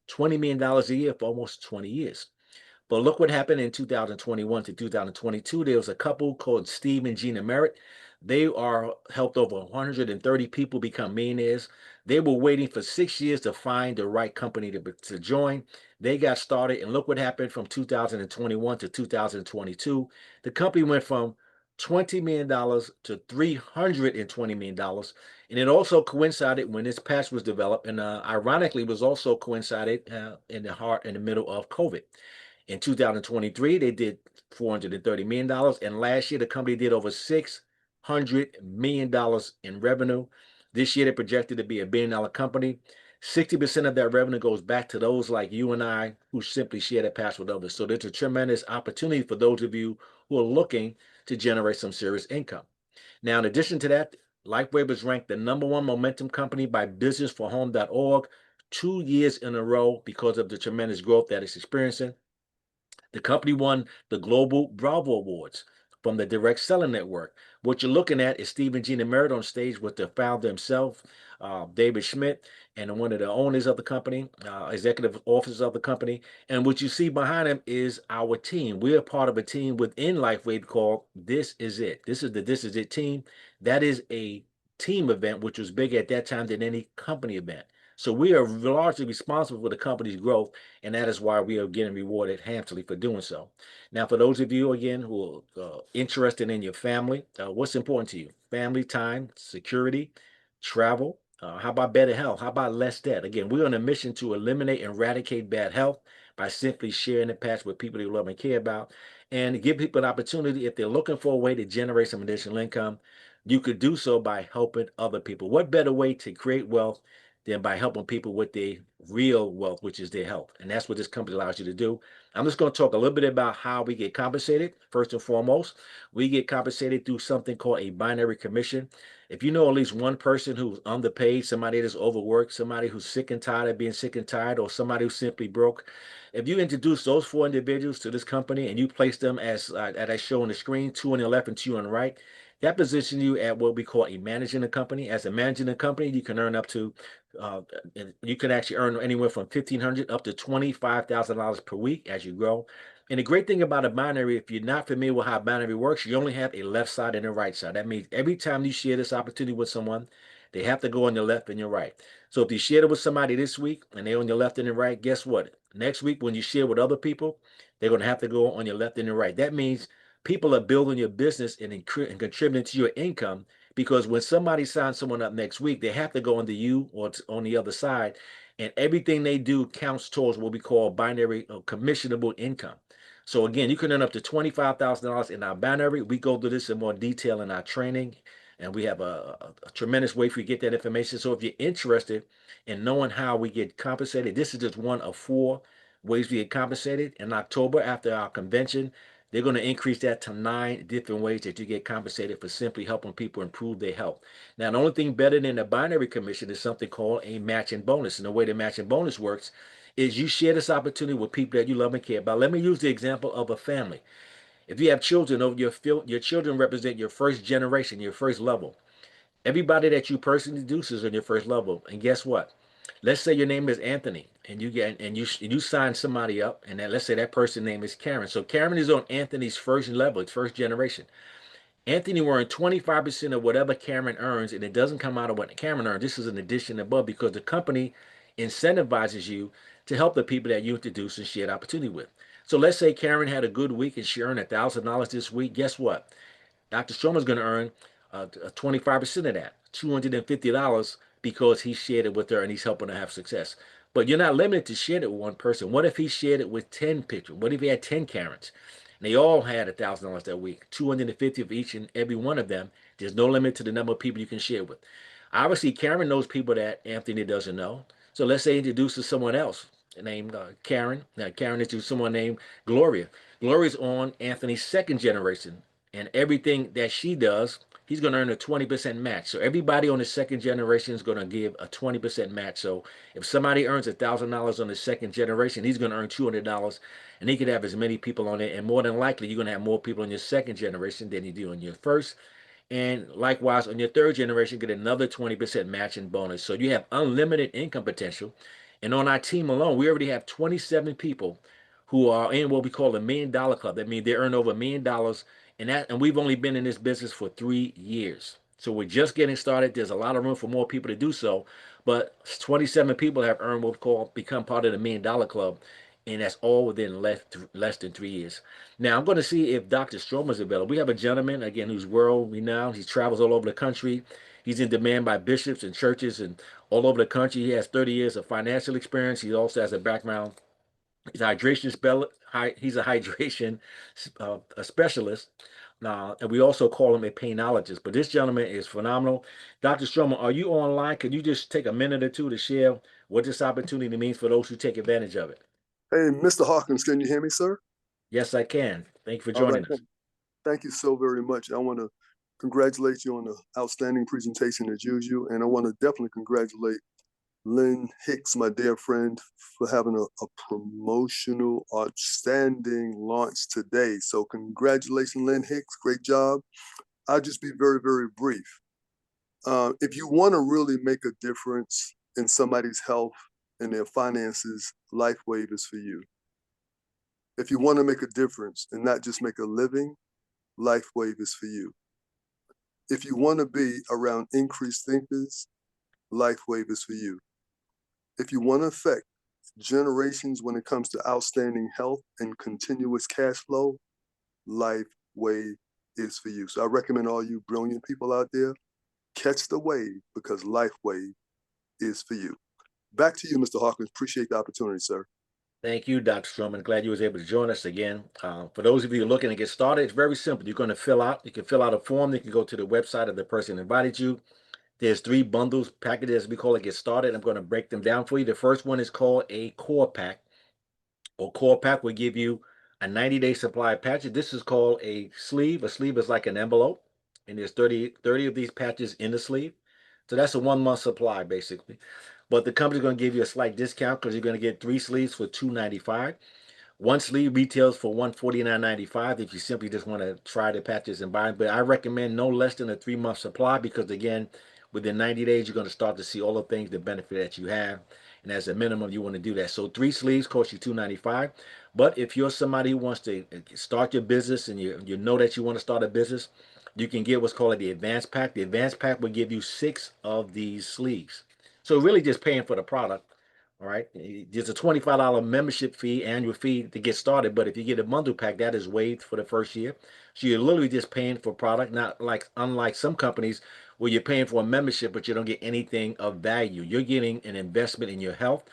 $20 million a year for almost 20 years. But look what happened in 2021 to 2022. There was a couple called Steve and Gina Merritt. They helped over 130 people become millionaires. They were waiting for 6 years to find the right company to join. They got started, and look what happened from 2021 to 2022. The company went from $20 million to $320 million. And it also coincided when this patch was developed, and ironically, was also coincided in the middle of COVID. In 2023, they did $430 million. And last year, the company did over $600 million in revenue. This year, they're projected to be $1 billion company. 60% of that revenue goes back to those like you and I who simply share that passion with others. So there's a tremendous opportunity for those of you who are looking to generate some serious income. Now, in addition to that, LifeWave is ranked the #1 momentum company by businessforhome.org 2 years in a row because of the tremendous growth that it's experiencing. The company won the Global Bravo Awards from the direct selling network. What you're looking at is Stephen G. Merritt on stage with the founder himself, David Schmidt, and one of the owners of the company, executive officers of the company. And what you see behind him is our team. We are part of a team within LifeWave called This Is It. This is the This Is It team. That is a team event, which was bigger at that time than any company event. So we are largely responsible for the company's growth, and that is why we are getting rewarded handsomely for doing so. Now, for those of you, again, who are interested in your family, what's important to you? Family time, security, travel. How about better health? How about less debt? Again, we're on a mission to eliminate and eradicate bad health by simply sharing the patch with people you love and care about, and give people an opportunity if they're looking for a way to generate some additional income. You could do so by helping other people. What better way to create wealth than by helping people with their real wealth, which is their health? And that's what this company allows you to do. I'm just going to talk a little bit about how we get compensated. First and foremost, we get compensated through something called a binary commission. If you know at least one person who's underpaid, somebody that's overworked, somebody who's sick and tired of being sick and tired, or somebody who's simply broke, if you introduce those 4 individuals to this company and you place them as I show on the screen, 2 on the left and 2 on the right, that positions you at what we call a managing the company. As a managing the company, you can earn up to, you can actually earn anywhere from $1,500 up to $25,000 per week as you grow. And the great thing about a binary, if you're not familiar with how binary works, you only have a left side and a right side. That means every time you share this opportunity with someone, they have to go on your left and your right. So if you share it with somebody this week and they're on your left and your right, guess what? Next week, when you share with other people, they're going to have to go on your left and your right. That means people are building your business and contributing to your income, because when somebody signs someone up next week, they have to go under you or on the other side. And everything they do counts towards what we call binary commissionable income. So again, you can earn up to $25,000 in our binary. We go through this in more detail in our training, and we have a tremendous way for you to get that information. So if you're interested in knowing how we get compensated, this is just one of 4 ways we get compensated. In October, after our convention, they're going to increase that to 9 different ways that you get compensated for simply helping people improve their health. Now, the only thing better than a binary commission is something called a matching bonus. And the way the matching bonus works is you share this opportunity with people that you love and care about. Let me use the example of a family. If you have children, your children represent your first generation, your first level. Everybody that you personally introduce is on your first level. And guess what? Let's say your name is Anthony, and you sign somebody up, and let's say that person's name is Karen. So Karen is on Anthony's first level, its first generation. Anthony will earn 25% of whatever Cameron earns, and it doesn't come out of what Cameron earns. This is an addition above, because the company incentivizes you to help the people that you introduce and share the opportunity with. So let's say Karen had a good week and she earned $1,000 this week. Guess what? Dr. Stromer's going to earn 25% of that, $250, because he shared it with her and he's helping her have success. But you're not limited to sharing it with one person. What if he shared it with 10 people? What if he had 10 Karens? And they all had $1,000 that week, 250 of each and every one of them. There's no limit to the number of people you can share with. Obviously, Karen knows people that Anthony doesn't know. So let's say he introduces someone else named Karen. Now, Karen introduces someone named Gloria. Gloria's on Anthony's second generation, and everything that she does, he's going to earn a 20% match. So everybody on the second generation is going to give a 20% match. So if somebody earns $1,000 on the second generation, he's going to earn $200, and he could have as many people on it. And more than likely, you're going to have more people on your second generation than you do on your first. And likewise, on your third generation, get another 20% matching bonus. So you have unlimited income potential. And on our team alone, we already have 27 people who are in what we call the $1 million club. That means they earn over $1 million, and we've only been in this business for 3 years. So we're just getting started. There's a lot of room for more people to do so, but 27 people have earned what we call become part of the $1 million club, and that's all within less than 3 years. Now I'm going to see if Dr. Stromer is available. We have a gentleman again who's world renowned. He travels all over the country. He's in demand by bishops and churches and all over the country. He has 30 years of financial experience. He also has a background. He's a hydration a specialist. And we also call him a painologist. But this gentleman is phenomenal. Dr. Stromer, are you online? Could you just take a minute or two to share what this opportunity means for those who take advantage of it? Hey, Mr. Hawkins, can you hear me, sir? Yes, I can. Thank you for All right. joining us. Thank you so very much. I want to congratulate you on the outstanding presentation as usual, and I want to definitely congratulate Lynn Hicks, my dear friend, for having a promotional, outstanding launch today. So congratulations, Lynn Hicks. Great job. I'll just be very, very brief. If you want to really make a difference in somebody's health and their finances, LifeWave is for you. If you want to make a difference and not just make a living, LifeWave is for you. If you want to be around increased thinkers, LifeWave is for you. If you want to affect generations when it comes to outstanding health and continuous cash flow, LifeWave is for you. So I recommend all you brilliant people out there, catch the wave, because LifeWave is for you. Back to you, Mr. Hawkins. Appreciate the opportunity, sir. Thank you, Dr. Stroman. Glad you was able to join us again. For those of you looking to get started, it's very simple. You're going to you can fill out a form. You can go to the website of the person who invited you. There's 3 bundles, packages, we call it, get started. I'm going to break them down for you. The first one is called a core pack, or core pack will give you a 90-day supply of patches. This is called a sleeve. A sleeve is like an envelope, and there's 30 of these patches in the sleeve. So that's a 1-month supply, basically. But the company's going to give you a slight discount because you're going to get 3 sleeves for $2.95. 1 sleeve retails for $149.95 if you simply just want to try the patches and buy them. But I recommend no less than a 3-month supply because, again, within 90 days, you're going to start to see all the things, the benefit that you have. And as a minimum, you want to do that. So 3 sleeves cost you $2.95. But if you're somebody who wants to start your business and you know that you want to start a business, you can get what's called the advanced pack. The advanced pack will give you 6 of these sleeves. So really just paying for the product. All right. There's a $25 membership fee, annual fee to get started. But if you get a bundle pack, that is waived for the first year. So you're literally just paying for product, not like unlike some companies where you're paying for a membership, but you don't get anything of value. You're getting an investment in your health.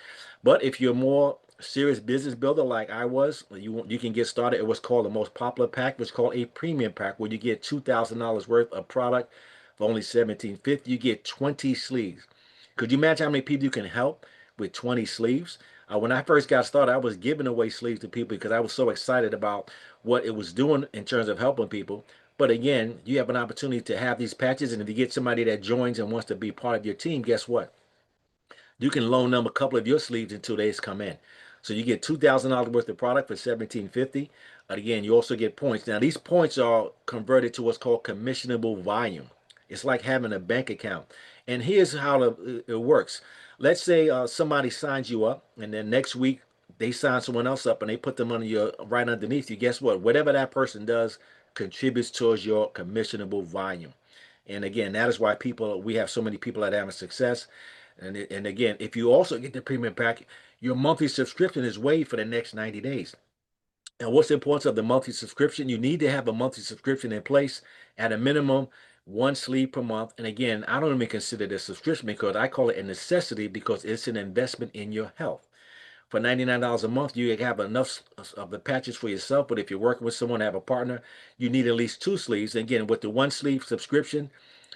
But if you're more serious business builder like I was, you can get started at what's called the most popular pack, which is called a premium pack, where you get $2,000 worth of product for only $17.50. You get 20 sleeves. Could you imagine how many people you can help with 20 sleeves? When I first got started, I was giving away sleeves to people because I was so excited about what it was doing in terms of helping people. But again, you have an opportunity to have these patches, and if you get somebody that joins and wants to be part of your team, guess what? You can loan them a couple of your sleeves until they come in. So you get $2,000 worth of product for $17.50. Again, you also get points. Now, these points are converted to what's called commissionable volume. It's like having a bank account. And here's how it works. Let's say somebody signs you up, and then next week they sign someone else up, and they put them on your right underneath you. Guess what? Whatever that person does contributes towards your commissionable volume. And again, that is why we have so many people that are having success. And again, if you also get the premium pack, your monthly subscription is waived for the next 90 days. And what's the importance of the monthly subscription? You need to have a monthly subscription in place at a minimum 1 sleeve per month. And again, I don't even consider this subscription because I call it a necessity because it's an investment in your health. For $99 a month, you have enough of the patches for yourself. But if you're working with someone, have a partner, you need at least 2 sleeves. And again, with the 1 sleeve subscription,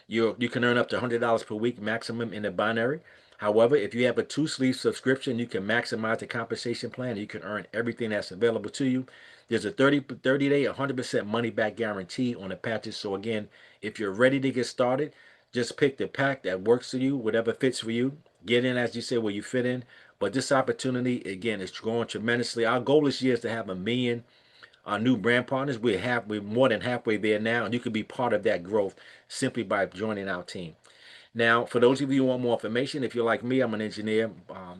you can earn up to $100 per week maximum in the binary. However, if you have a 2 sleeve subscription, you can maximize the compensation plan. You can earn everything that's available to you. There's a 30-day, 100% money back guarantee on the patches. So again, if you're ready to get started, just pick the pack that works for you, whatever fits for you. Get in, as you said, where you fit in. But this opportunity, again, is growing tremendously. Our goal this year is to have 1 million new brand partners. We're more than halfway there now, and you can be part of that growth simply by joining our team. Now, for those of you who want more information, if you're like me, I'm an engineer. I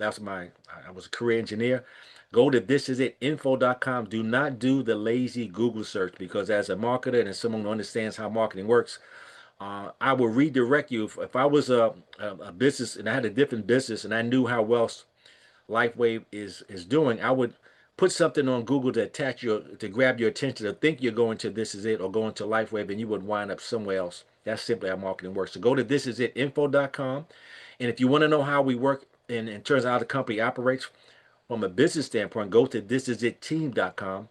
was a career engineer. Go to thisitinfo.com. Do not do the lazy Google search because as a marketer and as someone who understands how marketing works, I will redirect you. If I was a business and I had a different business and I knew how well LifeWave is doing, I would put something on Google to grab your attention, to think you're going to This Is It or going to LifeWave, and you would wind up somewhere else. That's simply how marketing works. So go to thisitinfo.com. And if you want to know how we work in terms of how the company operates from a business standpoint, go to thisisitteam.com.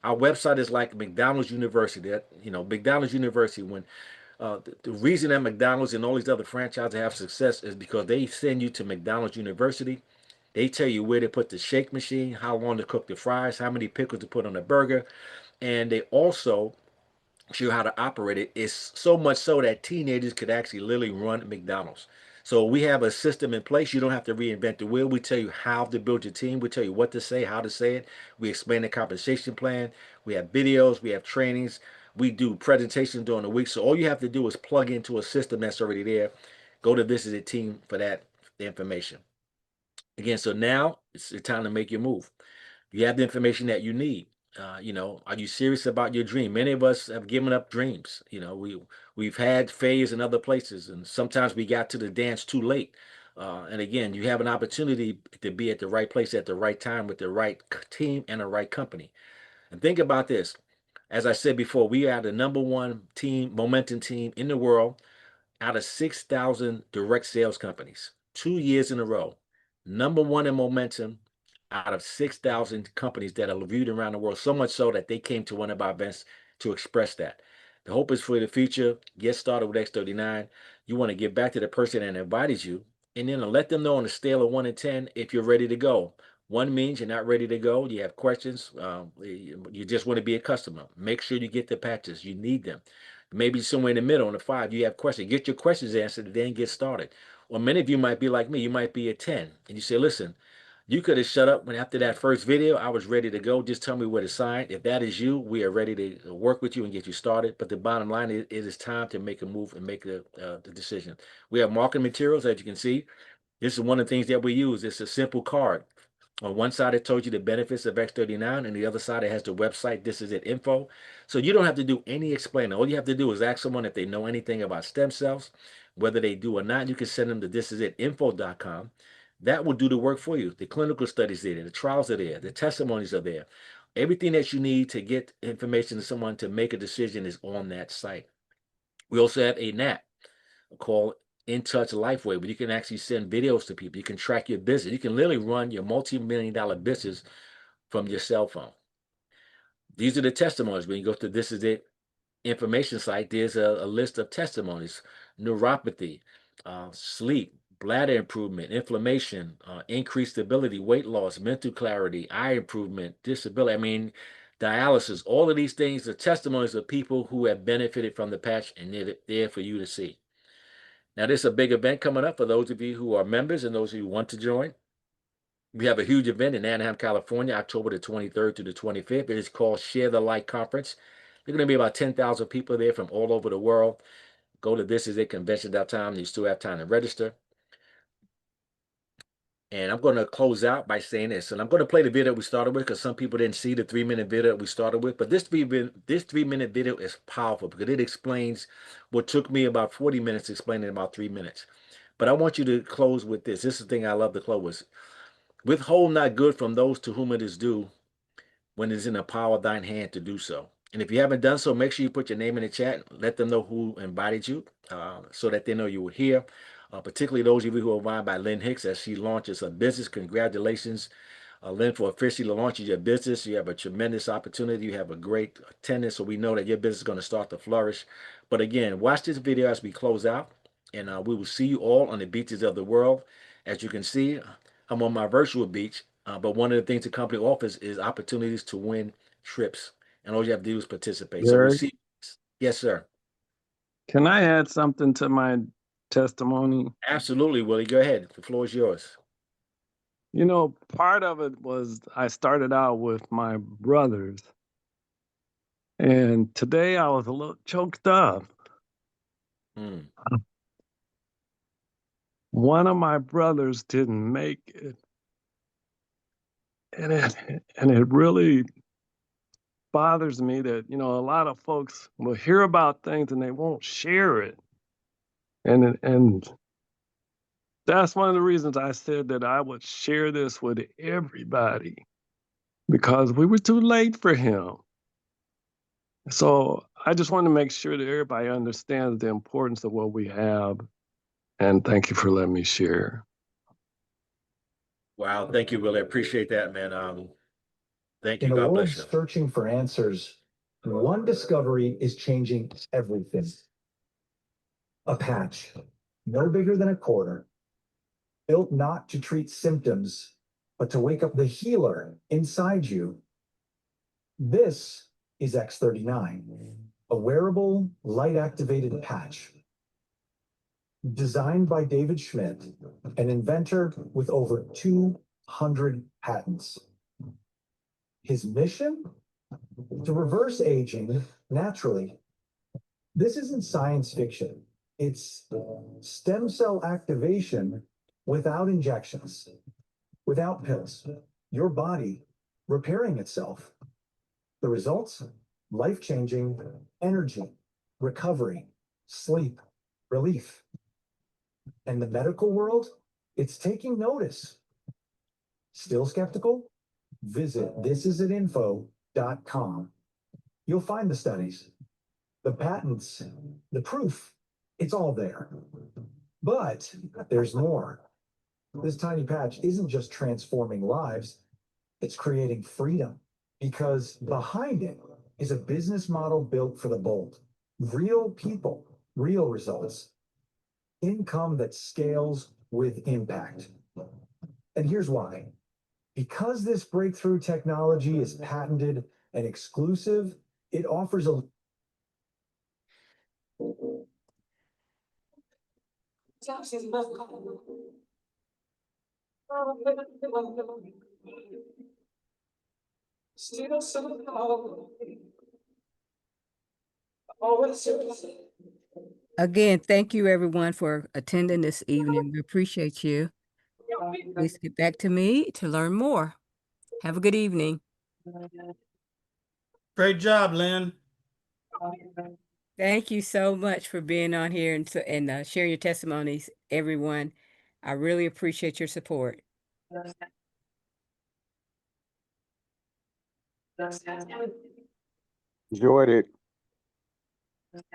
Our website is like McDonald's University. McDonald's University, when the reason that McDonald's and all these other franchises have success is because they send you to McDonald's University. They tell you where to put the shake machine, how long to cook the fries, how many pickles to put on a burger. And they also show you how to operate it. It's so much so that teenagers could actually literally run McDonald's. So we have a system in place. You don't have to reinvent the wheel. We tell you how to build your team. We tell you what to say, how to say it. We explain the compensation plan. We have videos. We have trainings. We do presentations during the week. So all you have to do is plug into a system that's already there. Go to This Is It Team for that information. Again, so now it's the time to make your move. You have the information that you need. Are you serious about your dream? Many of us have given up dreams. We've had failures in other places, and sometimes we got to the dance too late. And again, you have an opportunity to be at the right place at the right time with the right team and the right company. And think about this. As I said before, we are the number one team, momentum team in the world out of 6,000 direct sales companies, 2 years in a row. Number one in momentum out of 6,000 companies that are viewed around the world, so much so that they came to one of our events to express that. The hope is for the future. Get started with X39. You want to get back to the person that invited you, and then let them know on a scale of 1 to 10 if you're ready to go. 1 means you're not ready to go. You have questions. You just want to be a customer. Make sure you get the patches. You need them. Maybe somewhere in the middle on the 5, you have questions. Get your questions answered and then get started. Or many of you might be like me. You might be a 10. And you say, listen, you could have shut up when after that first video, I was ready to go. Just tell me where to sign. If that is you, we are ready to work with you and get you started. But the bottom line is, it is time to make a move and make the decision. We have marketing materials, as you can see. This is one of the things that we use. It's a simple card. On one side, it told you the benefits of X39, and the other side, it has the website. This is it info. So you don't have to do any explaining. All you have to do is ask someone if they know anything about stem cells, whether they do or not. You can send them to thisisitinfo.com. That will do the work for you. The clinical studies are there, the trials are there, the testimonies are there. Everything that you need to get information to someone to make a decision is on that site. We also have a NAP called In Touch Lifeway, where you can actually send videos to people. You can track your business. You can literally run your multi-million-dollar business from your cell phone. These are the testimonies. When you go to This Is It information site, there's a list of testimonies: neuropathy, sleep, bladder improvement, inflammation, increased stability, weight loss, mental clarity, eye improvement, disability. I mean, dialysis. All of these things are testimonies of people who have benefited from the patch, and they're there for you to see. Now, there's a big event coming up for those of you who are members and those who want to join. We have a huge event in Anaheim, California, October the 23rd to the 25th. It is called Share the Light Conference. There are going to be about 10,000 people there from all over the world. Go to thisisitconvention.com. You still have time to register. And I'm going to close out by saying this. And I'm going to play the video we started with because some people didn't see the 3-minute video we started with. But this 3-minute video is powerful because it explains what took me about 40 minutes to explain in about 3 minutes. But I want you to close with this. This is the thing I love to close with. Withhold not good from those to whom it is due, when it's in the power of thine hand to do so. And if you haven't done so, make sure you put your name in the chat. Let them know who invited you so that they know you were here. Particularly those of you who are invited by Lynn Hicks as she launches a business. Congratulations, Lynn, for officially launching your business. You have a tremendous opportunity. You have a great attendance, so we know that your business is going to start to flourish. But again, watch this video as we close out, and we will see you all on the beaches of the world. As you can see, I'm on my virtual beach, but one of the things the company offers is opportunities to win trips, and all you have to do is participate. So we'll Gary, see. Yes, sir. can I add something to my testimony? Absolutely, Willie. Go ahead. The floor is yours. You know, part of it was I started out with my brothers, and today I was a little choked up. Mm. One of my brothers didn't make it, and it really bothers me that, you know, a lot of folks will hear about things and they won't share it. And that's one of the reasons I said that I would share this with everybody, because we were too late for him. So I just want to make sure that everybody understands the importance of what we have. And thank you for letting me share. Wow. Thank you, Willie. I appreciate that, man. Thank you. In a God world bless you. searching for answers, one discovery is changing everything. A patch, no bigger than a quarter, built not to treat symptoms, but to wake up the healer inside you. This is X39, a wearable, light-activated patch. Designed by David Schmidt, an inventor with over 200 patents. His mission? To reverse aging naturally. This isn't science fiction. It's stem cell activation without injections, without pills. Your body repairing itself. The results? Life-changing energy, recovery, sleep, relief. And the medical world? It's taking notice. Still skeptical? Visit thisisaninfo.com. You'll find the studies, the patents, the proof. It's all there. But there's more. This tiny patch isn't just transforming lives, it's creating freedom. Because behind it is a business model built for the bold. Real people, real results. Income that scales with impact. And here's why. Because this breakthrough technology is patented and exclusive, it offers a Again, thank you everyone for attending this evening. We appreciate you. Please get back to me to learn more. Have a good evening. Great job, Lynn. Thank you so much for being on here and sharing your testimonies, everyone. I really appreciate your support. Enjoyed it.